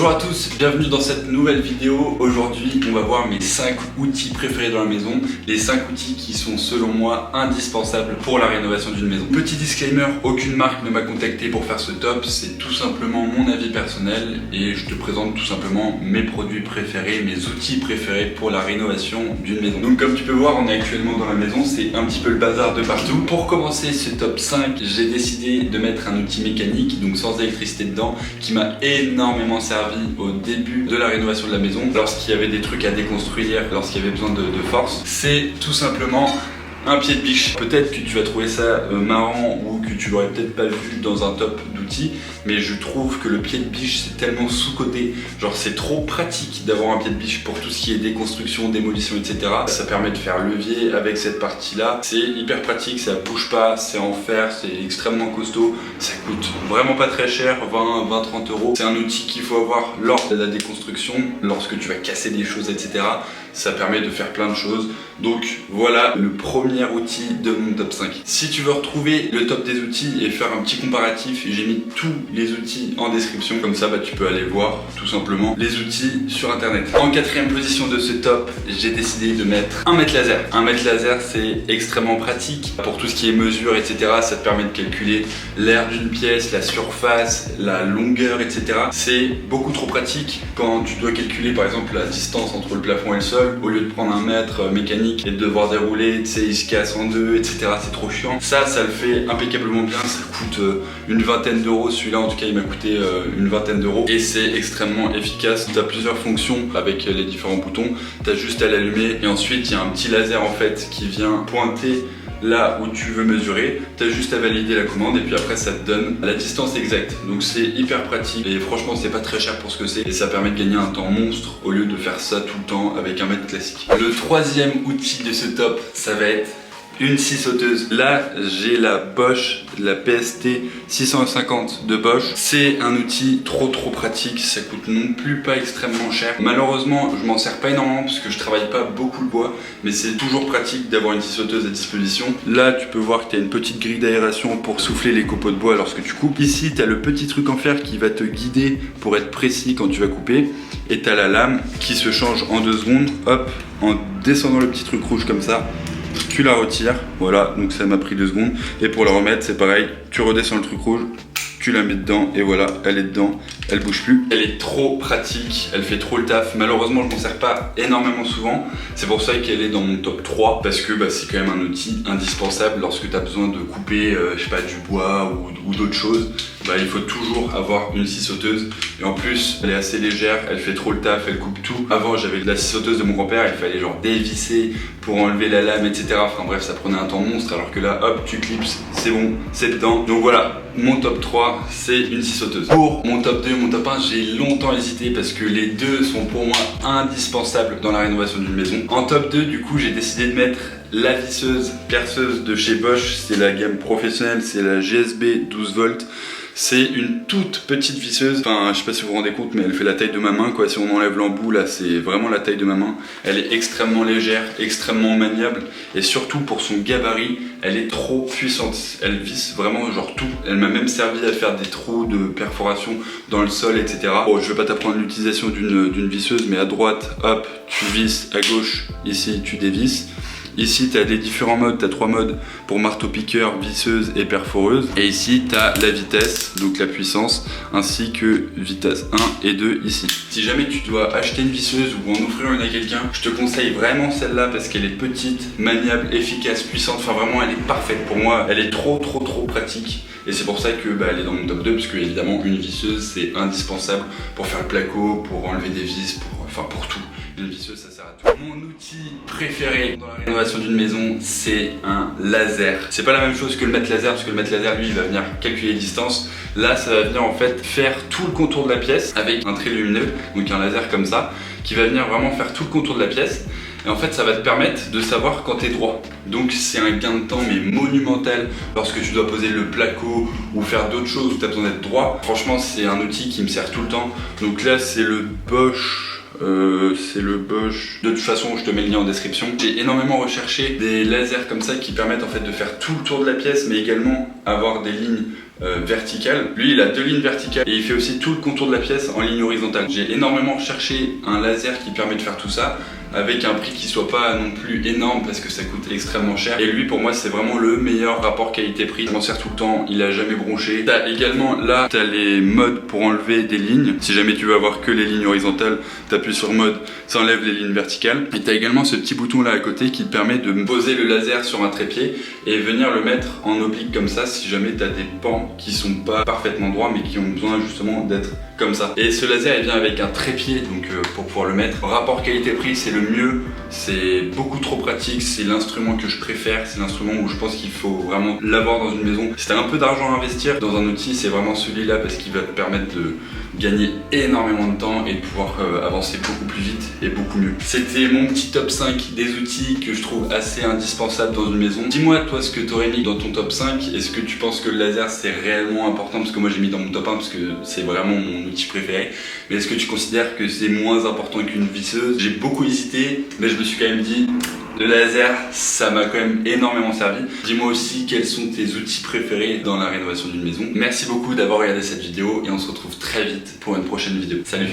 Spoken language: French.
Bonjour à tous, bienvenue dans cette nouvelle vidéo. Aujourd'hui, on va voir mes 5 outils préférés dans la maison. Les 5 outils qui sont selon moi indispensables pour la rénovation d'une maison. Petit disclaimer, aucune marque ne m'a contacté pour faire ce top. C'est tout simplement mon avis personnel et je te présente tout simplement mes produits préférés, mes outils préférés pour la rénovation d'une maison. Donc comme tu peux voir, on est actuellement dans la maison, c'est un petit peu le bazar de partout. Pour commencer ce top 5, j'ai décidé de mettre un outil mécanique, donc sans électricité dedans, qui m'a énormément servi au début de la rénovation de la maison, lorsqu'il y avait des trucs à déconstruire, lorsqu'il y avait besoin de force. C'est tout simplement un pied de biche. Peut-être que tu vas trouver ça marrant ou que tu l'aurais peut-être pas vu dans un top d'outils, mais je trouve que le pied de biche c'est tellement sous-coté. Genre c'est trop pratique d'avoir un pied de biche pour tout ce qui est déconstruction, démolition, etc. Ça permet de faire levier avec cette partie-là. C'est hyper pratique, ça bouge pas, c'est en fer, c'est extrêmement costaud. Ça coûte vraiment pas très cher, 20-30 euros. C'est un outil qu'il faut avoir lors de la déconstruction, lorsque tu vas casser des choses, etc. Ça permet de faire plein de choses. Donc voilà le premier outil de mon top 5. Si tu veux retrouver le top des outils et faire un petit comparatif, j'ai mis tous les outils en description. Comme ça, tu peux aller voir tout simplement les outils sur internet. En quatrième position de ce top, j'ai décidé de mettre un mètre laser. Un mètre laser, c'est extrêmement pratique pour tout ce qui est mesure, etc. Ça te permet de calculer l'air d'une pièce, la surface, la longueur, etc. C'est beaucoup trop pratique quand tu dois calculer par exemple la distance entre le plafond et le sol. Au lieu de prendre un mètre mécanique et de devoir dérouler, tu sais, il se casse en deux, etc. C'est trop chiant. Ça le fait impeccablement bien. Ça coûte une vingtaine d'euros. Celui-là, en tout cas, il m'a coûté une vingtaine d'euros. Et c'est extrêmement efficace. Tu as plusieurs fonctions avec les différents boutons. Tu as juste à l'allumer. Et ensuite, il y a un petit laser en fait qui vient pointer là où tu veux mesurer, tu as juste à valider la commande et puis après ça te donne la distance exacte. Donc c'est hyper pratique et franchement c'est pas très cher pour ce que c'est et ça permet de gagner un temps monstre au lieu de faire ça tout le temps avec un mètre classique. Le troisième outil de ce top, ça va être une scie sauteuse. Là j'ai la Bosch, la PST 650 de Bosch. C'est un outil trop pratique, ça coûte non plus pas extrêmement cher. Malheureusement je m'en sers pas énormément parce que je travaille pas beaucoup le bois, mais c'est toujours pratique d'avoir une scie sauteuse à disposition. Là tu peux voir que tu as une petite grille d'aération pour souffler les copeaux de bois lorsque tu coupes. Ici tu as le petit truc en fer qui va te guider pour être précis quand tu vas couper. Et tu as la lame qui se change en 2 secondes. Hop, en descendant le petit truc rouge comme ça, tu la retires, voilà, donc ça m'a pris 2 secondes. Et pour la remettre, c'est pareil, tu redescends le truc rouge, tu la mets dedans et voilà, elle est dedans, elle bouge plus. Elle est trop pratique, elle fait trop le taf. Malheureusement, je m'en sers pas énormément souvent. C'est pour ça qu'elle est dans mon top 3 parce que c'est quand même un outil indispensable lorsque tu as besoin de couper, je sais pas, du bois ou d'autres choses. Il faut toujours avoir une scie sauteuse et en plus elle est assez légère, elle fait trop le taf, elle coupe tout. Avant j'avais la scie sauteuse de mon grand-père, il fallait genre dévisser pour enlever la lame, etc. Enfin bref, ça prenait un temps monstre, alors que là hop, tu clipses, c'est bon, c'est dedans. Donc voilà, mon top 3 c'est une scie sauteuse. Pour mon top 2, mon top 1, j'ai longtemps hésité parce que les deux sont pour moi indispensables dans la rénovation d'une maison. En top 2 du coup j'ai décidé de mettre la visseuse perceuse de chez Bosch. C'est la gamme professionnelle, c'est la GSB 12 volts. C'est une toute petite visseuse, enfin je sais pas si vous vous rendez compte mais elle fait la taille de ma main quoi, si on enlève l'embout là c'est vraiment la taille de ma main. Elle est extrêmement légère, extrêmement maniable et surtout pour son gabarit, elle est trop puissante. Elle visse vraiment genre tout. Elle m'a même servi à faire des trous de perforation dans le sol, etc. Bon, je vais pas t'apprendre l'utilisation d'une visseuse mais à droite, hop, tu visses, à gauche, ici tu dévisses. Ici tu as les différents modes, tu as 3 modes pour marteau-piqueur, visseuse et perforeuse. Et ici tu as la vitesse, donc la puissance, ainsi que vitesse 1 et 2 ici. Si jamais tu dois acheter une visseuse ou en offrir une à quelqu'un, je te conseille vraiment celle-là parce qu'elle est petite, maniable, efficace, puissante. Enfin vraiment elle est parfaite pour moi, elle est trop pratique. Et c'est pour ça que elle est dans mon top 2 parce que évidemment une visseuse c'est indispensable pour faire le placo, pour enlever des vis, pour tout. Une visseuse ça sert à tout. Mon outil préféré dans la rénovation d'une maison c'est un laser. C'est pas la même chose que le mètre laser parce que le mètre laser lui il va venir calculer les distances. Là ça va venir en fait faire tout le contour de la pièce avec un trait lumineux, donc un laser comme ça qui va venir vraiment faire tout le contour de la pièce. Et en fait ça va te permettre de savoir quand tu es droit. Donc c'est un gain de temps mais monumental lorsque tu dois poser le placo ou faire d'autres choses où tu as besoin d'être droit. Franchement c'est un outil qui me sert tout le temps. Donc là c'est le Bosch c'est le Bosch. De toute façon, je te mets le lien en description. J'ai énormément recherché des lasers comme ça qui permettent en fait de faire tout le tour de la pièce, mais également avoir des lignes verticales. Lui, il a 2 lignes verticales et il fait aussi tout le contour de la pièce en ligne horizontale. J'ai énormément recherché un laser qui permet de faire tout ça avec un prix qui soit pas non plus énorme parce que ça coûte extrêmement cher. Et lui, pour moi, c'est vraiment le meilleur rapport qualité-prix. Je m'en sers tout le temps, il a jamais bronché. T'as également là, t'as les modes pour enlever des lignes. Si jamais tu veux avoir que les lignes horizontales, t'appuies sur mode, ça enlève les lignes verticales. Et t'as également ce petit bouton là à côté qui te permet de poser le laser sur un trépied et venir le mettre en oblique comme ça si jamais t'as des pans qui sont pas parfaitement droits mais qui ont besoin justement d'être comme ça. Et ce laser il vient avec un trépied donc pour pouvoir le mettre. Rapport qualité-prix, c'est le mieux, c'est beaucoup trop pratique, c'est l'instrument que je préfère, c'est l'instrument où je pense qu'il faut vraiment l'avoir dans une maison. Si t'as un peu d'argent à investir dans un outil, c'est vraiment celui-là parce qu'il va te permettre de gagner énormément de temps et de pouvoir avancer beaucoup plus vite et beaucoup mieux. C'était mon petit top 5 des outils que je trouve assez indispensables dans une maison. Dis-moi toi ce que tu aurais mis dans ton top 5. Est-ce que tu penses que le laser c'est réellement important? Parce que moi j'ai mis dans mon top 1 parce que c'est vraiment mon outil préféré. Mais est-ce que tu considères que c'est moins important qu'une visseuse? J'ai beaucoup hésité, mais je me suis quand même dit le laser, ça m'a quand même énormément servi. Dis-moi aussi quels sont tes outils préférés dans la rénovation d'une maison. Merci beaucoup d'avoir regardé cette vidéo et on se retrouve très vite pour une prochaine vidéo. Salut!